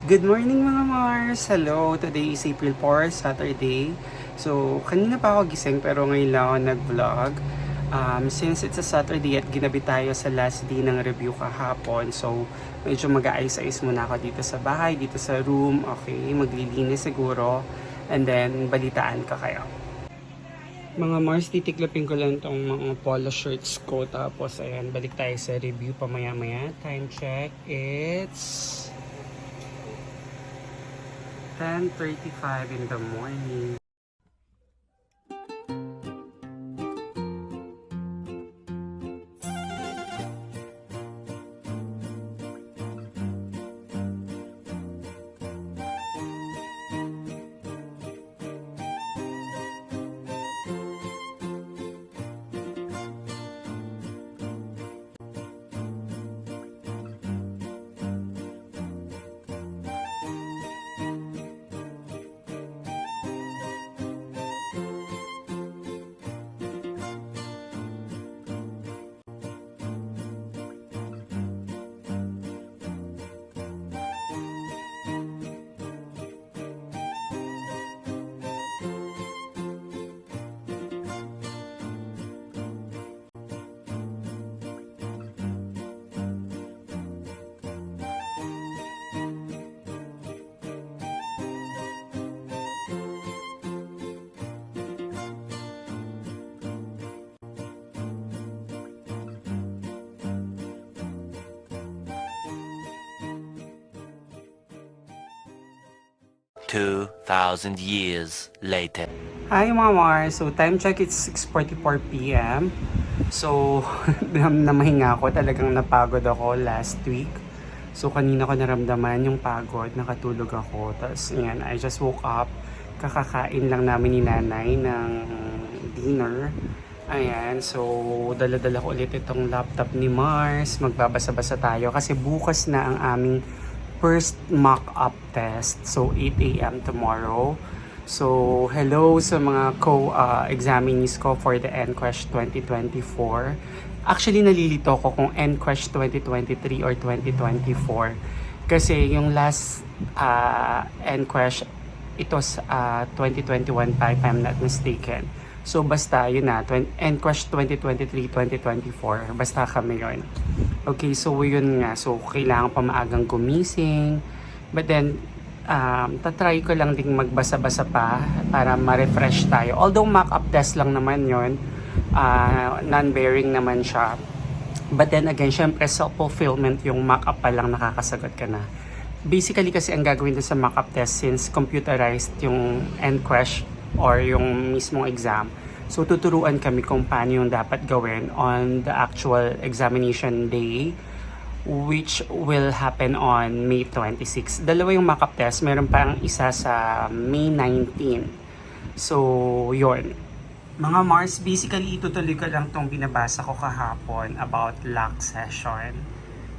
Good morning mga Mars! Hello! Today is April 4, Saturday. So, kanina pa ako gising pero ngayon lang ako nag-vlog. Since it's a Saturday at ginabi tayo sa last day ng review kahapon. So, medyo mag-aayos-ayos muna ako dito sa bahay, dito sa room. Okay, maglilinis siguro. And then, balitaan ka kayo. Mga Mars, titiklopin ko lang tong mga polo shirts ko. Tapos, ayan, balik tayo sa review pamaya-maya. Time check, it's 10:35 in the morning. 2,000 years later. Hi mga Mars! So time check, it's 6:44 p.m. So namahinga ako, talagang napagod ako last week. So kanina ko naramdaman yung pagod, nakatulog ako. Tapos yan, I just woke up. Kakakain lang namin ni nanay ng dinner. Ayan, so dala-dala ko ulit itong laptop ni Mars. Magbabasa-basa tayo kasi bukas na ang aming first mock-up test. So, 8 a.m. tomorrow. So, hello sa mga co-examinees ko for the NQuest 2024. Actually, nalilito ko kung NQuest 2023 or 2024. Kasi yung last NQuest, it was 2021 pa if I'm not mistaken. So, basta yun na, NQuest 2023, 2024. Basta kami yun. Okay, so yun nga. So, kailangan pa maagang gumising. But then, tatry ko lang ding magbasa-basa pa para ma-refresh tayo. Although mock-up test lang naman yun, non-bearing naman siya. But then again, syempre self-fulfillment yung mock-up pa lang nakakasagot ka na. Basically kasi ang gagawin din sa mock-up test since computerized yung NQuest or yung mismong exam. So, tuturuan kami kung paano yung dapat gawin on the actual examination day, which will happen on May 26. Dalawa yung mock-up test. Meron pa ang isa sa May 19. So, yun. Mga Mars, basically, itutuloy ko lang tong binabasa ko kahapon about LAC session.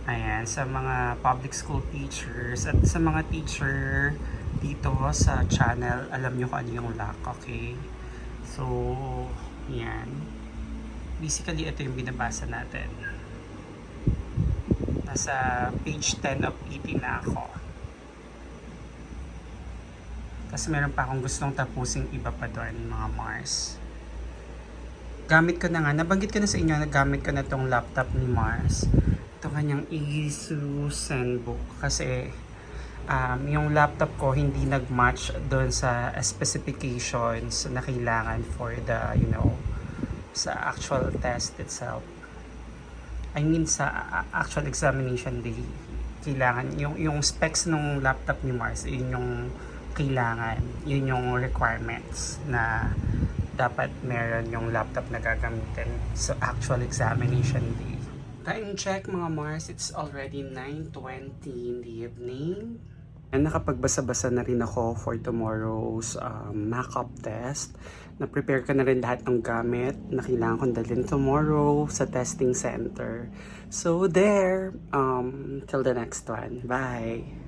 Ayan, sa mga public school teachers at sa mga teacher dito sa channel, alam nyo kung ano yung LAC, okay? So, yan. Basically, ito yung binabasa natin. Nasa page 10 of 18 na ako. Kasi meron pa akong gustong tapusing iba pa doon, mga Mars. Gamit ko na nga, nabanggit ko na sa inyo, nagamit ko na tong laptop ni Mars. Ito kanyang Asus ZenBook. Kasi, yung laptop ko hindi nag-match doon sa specifications na kailangan for the, sa actual test itself. I mean, sa actual examination day, kailangan, yung specs ng laptop ni Mars, yun yung kailangan, yun yung requirements na dapat meron yung laptop na gagamitin sa actual examination day. Time check mga Mars, it's already 9:20 in the evening. And nakapagbasa-basa na rin ako for tomorrow's mock-up test. Na-prepare ka na rin lahat ng gamit na kailangan kong dalhin tomorrow sa testing center. So there, till the next one. Bye!